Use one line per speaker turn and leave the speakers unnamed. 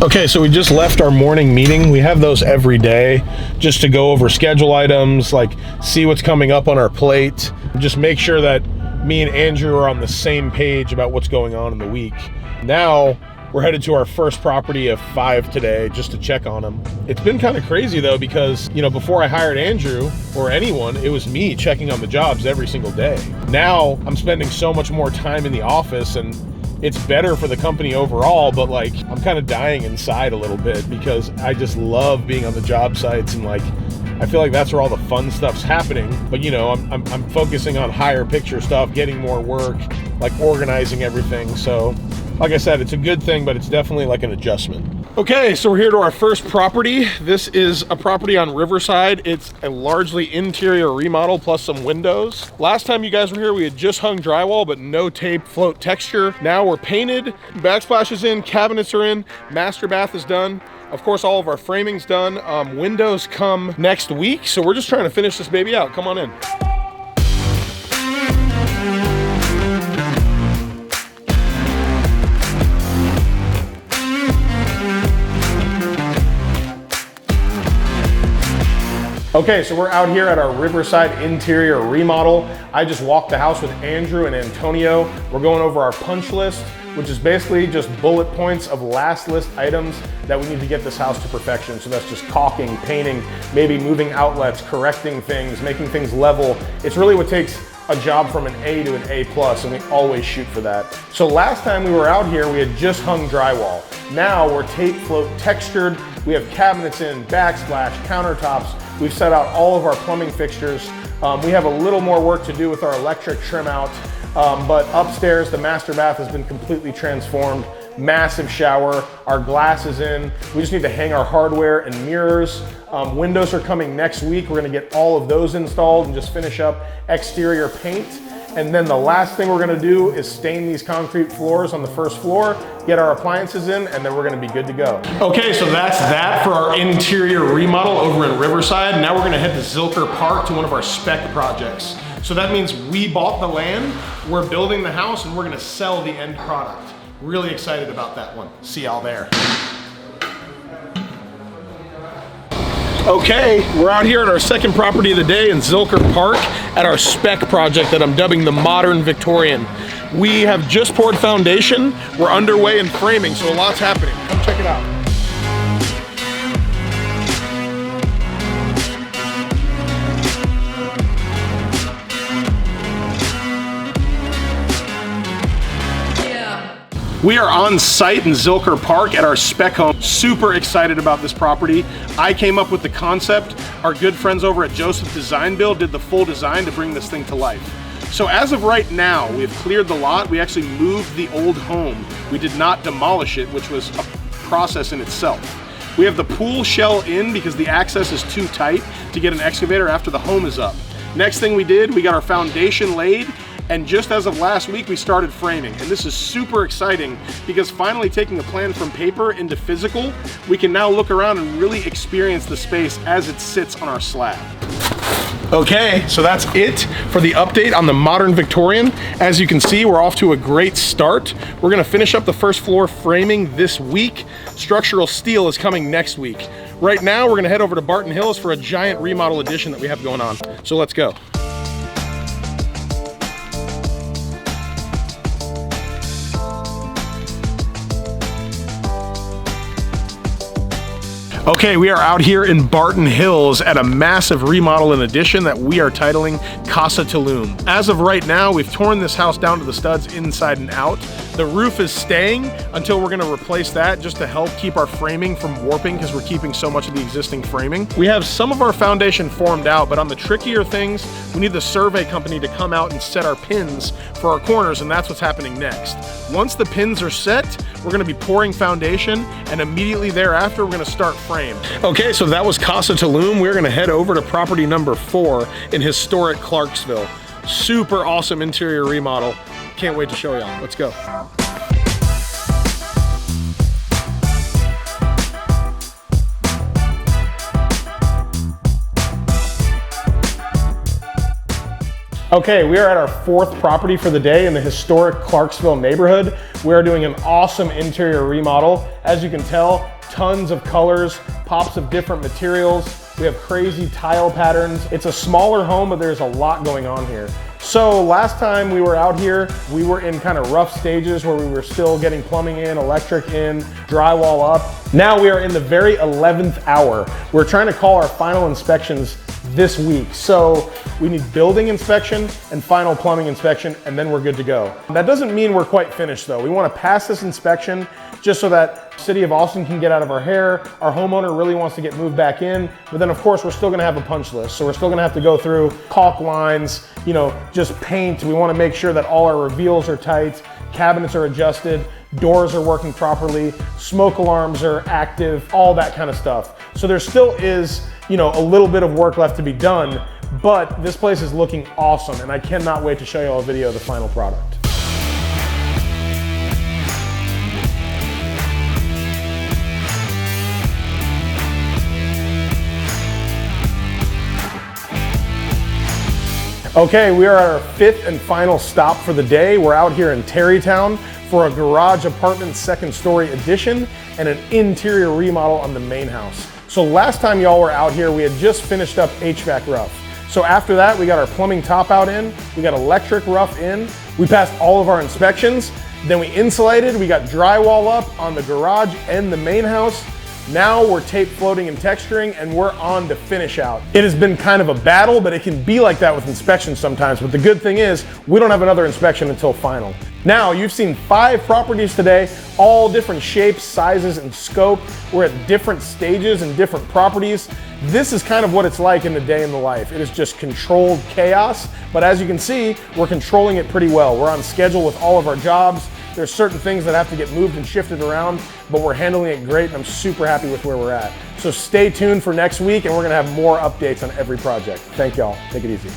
Okay, so we just left our morning meeting. We have those every day just to go over schedule items, like see what's coming up on our plate, just make sure that me and Andrew are on the same page about what's going on in the week. Now we're headed to our first property of 5 today just to check on them. It's been kind of crazy though, because before I hired Andrew or anyone, it was me checking on the jobs every single day. Now I'm spending so much more time in the office, and it's better for the company overall, but like I'm kind of dying inside a little bit because I just love being on the job sites, and like I feel like that's where all the fun stuff's happening. But I'm focusing on higher picture stuff, getting more work, like organizing everything. So like I said, it's a good thing, but it's definitely like an adjustment. Okay, so we're here to our first property. This is a property on Riverside. It's a largely interior remodel plus some windows. Last time you guys were here, we had just hung drywall, but no tape float texture. Now we're painted, backsplash is in, cabinets are in, master bath is done. Of course, all of our framing's done. Windows come next week, so we're just trying to finish this baby out. Come on in. Okay, so we're out here at our Riverside interior remodel. I just walked the house with Andrew and Antonio. We're going over our punch list, which is basically just bullet points of last list items that we need to get this house to perfection. So that's just caulking, painting, maybe moving outlets, correcting things, making things level. It's really what takes a job from an A to an A+, and we always shoot for that. So last time we were out here, we had just hung drywall. Now we're tape float textured. We have cabinets in, backsplash, countertops. We've set out all of our plumbing fixtures. We have a little more work to do with our electric trim out, but upstairs, the master bath has been completely transformed. Massive shower, our glass is in. We just need to hang our hardware and mirrors. Windows are coming next week. We're gonna get all of those installed and just finish up exterior paint. And then the last thing we're gonna do is stain these concrete floors on the first floor, get our appliances in, and then we're gonna be good to go. Okay, so that's that for our interior remodel over in Riverside. Now we're gonna head to Zilker Park to one of our spec projects. So that means we bought the land, we're building the house, and we're gonna sell the end product. Really excited about that one. See y'all there. Okay, we're out here at our second property of the day in Zilker Park at our spec project that I'm dubbing the Modern Victorian. We have just poured foundation, we're underway in framing, so a lot's happening. Come check it out. We are on site in Zilker Park at our spec home. Super excited about this property. I came up with the concept. Our good friends over at Joseph Design Build did the full design to bring this thing to life. So as of right now, we've cleared the lot. We actually moved the old home. We did not demolish it, which was a process in itself. We have the pool shell in because the access is too tight to get an excavator after the home is up. Next thing we did, we got our foundation laid. And just as of last week, we started framing. And this is super exciting because finally taking a plan from paper into physical, we can now look around and really experience the space as it sits on our slab. Okay, so that's it for the update on the Modern Victorian. As you can see, we're off to a great start. We're gonna finish up the first floor framing this week. Structural steel is coming next week. Right now, we're gonna head over to Barton Hills for a giant remodel addition that we have going on. So let's go. Okay, we are out here in Barton Hills at a massive remodel and addition that we are titling Casa Tulum. As of right now, we've torn this house down to the studs inside and out. The roof is staying until we're gonna replace that just to help keep our framing from warping because we're keeping so much of the existing framing. We have some of our foundation formed out, but on the trickier things, we need the survey company to come out and set our pins for our corners, and that's what's happening next. Once the pins are set, we're gonna be pouring foundation, and immediately thereafter, we're gonna start frame. Okay, so that was Casa Tulum. We're gonna head over to property number 4 in historic Clarksville. Super awesome interior remodel. Can't wait to show y'all. Let's go. Okay, we are at our fourth property for the day in the historic Clarksville neighborhood. We are doing an awesome interior remodel. As you can tell, tons of colors, pops of different materials. We have crazy tile patterns. It's a smaller home, but there's a lot going on here. So last time we were out here, we were in kind of rough stages where we were still getting plumbing in, electric in, drywall up. Now we are in the very 11th hour. We're trying to call our final inspections this week. So we need building inspection and final plumbing inspection, and then we're good to go. That doesn't mean we're quite finished though. We want to pass this inspection just so that City of Austin can get out of our hair. Our homeowner really wants to get moved back in, but then of course we're still gonna have a punch list. So we're still gonna have to go through caulk lines, just paint. We wanna make sure that all our reveals are tight, cabinets are adjusted, doors are working properly, smoke alarms are active, all that kind of stuff. So there still is, a little bit of work left to be done, but this place is looking awesome and I cannot wait to show you all a video of the final product. Okay, we are at our fifth and final stop for the day. We're out here in Tarrytown for a garage apartment second story addition and an interior remodel on the main house. So last time y'all were out here, we had just finished up HVAC rough. So after that, we got our plumbing top out in, we got electric rough in, we passed all of our inspections, then we insulated, we got drywall up on the garage and the main house. Now we're tape floating and texturing and we're on to finish out. It has been kind of a battle, but it can be like that with inspections sometimes. But the good thing is we don't have another inspection until final. Now you've seen 5 properties today, all different shapes, sizes, and scope. We're at different stages and different properties. This is kind of what it's like in the day in the life. It is just controlled chaos, but as you can see, we're controlling it pretty well. We're on schedule with all of our jobs. There's certain things that have to get moved and shifted around, but we're handling it great and I'm super happy with where we're at. So stay tuned for next week and we're gonna have more updates on every project. Thank y'all, take it easy.